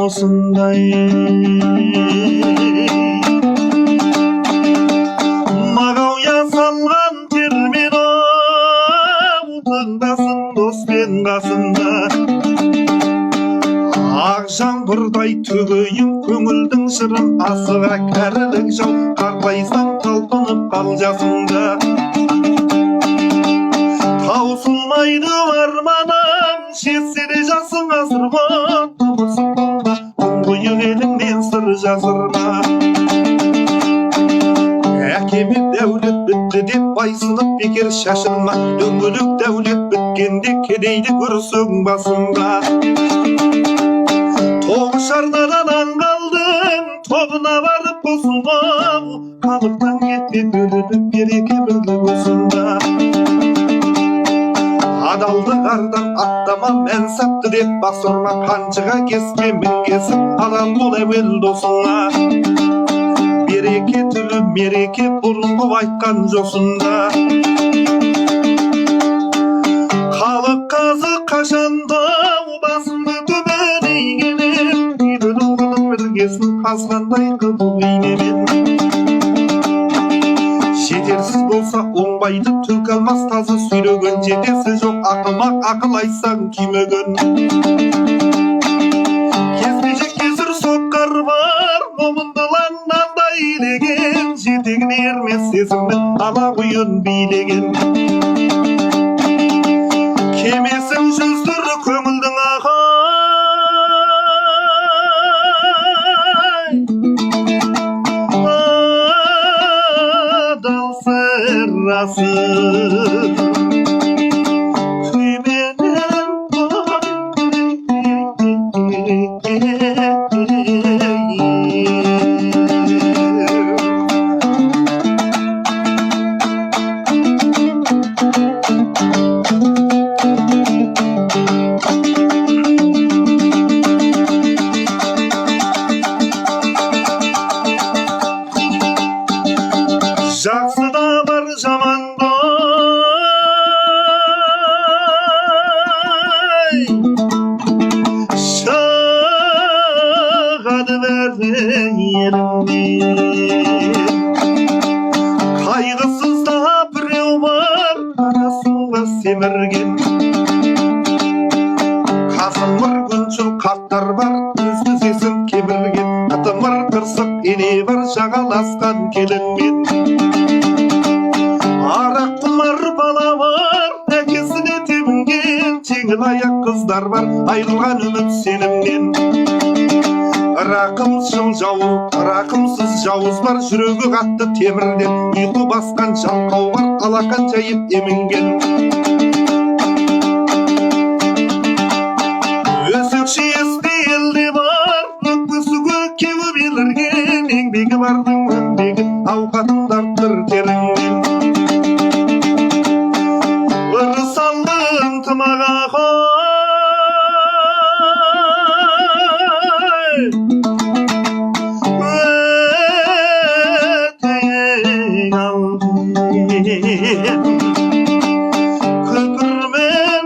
осындай. Мағауя салған термен тыңдасын доспен қасында. Ақ жаңбырдай төгейін көңілдің шырын, асыға кәрілік жау қарбайсаң талпынып қал жасында. Таусылмайды арманың, жетсе де жасың асырма, тұңғиық еліңнен сыр жасырма. Әкеме дәулет бітті деп байсынып бекер шашылма, дөңгелек дәулет біткенде кедейді көрсең басында. Тоғышардан аңғалдың, тобына барып қосылма, халықтан кетпе бөлініп береке бірлік осында. Адалдық ардан аттама, мәнсапты деп бас ұрма, қанжыға кеспе мінгесіп, адал бол әуел досыңа. Береке түлі мереке бұрынғы айтқан жосында. Халық қазы қашанда басымды төмен игенем, үйдің қылып біргесін қазғандай қылып бейнемен. Жетерсіз болса оңбайды түк алмас тазы сүйреген, жетесі жоқ ақымақ ақыл айтсаң күймеген. Кезбежек кесір соққар бар, момындыланнандай илеген, жетегін ермес сезімнің ала құйын билеген. Кемесін жүздірі көңілдің ағай, адал сырасы күйменен жақсы да бар жаман да шығады бәрі ерімнен. Қайғысыз да біреу бар, арасында семірген. Қасымыр күншіл қарттар бар, өзді сесін кемірген. Атымыр қырсық ене бар, жағаласқан келінмен. Арақ құмар бала бар, әкесіне тебінген. Жеңіл аяқ қыздар бар, айрылған үміт сенімнен. Рақымсыз жауыз бар, жүрегі қатты темірден. Ұйқы басқан жалқау бар, алақан жайып емінген. Өсекші есті елде бар, өкпесі кеуіп елірген. Еңбегі бардың еңбегі, ауқатын дарттыр теріңнен. Ырысалды ынтымаға қой, өтең алдымен көпірмен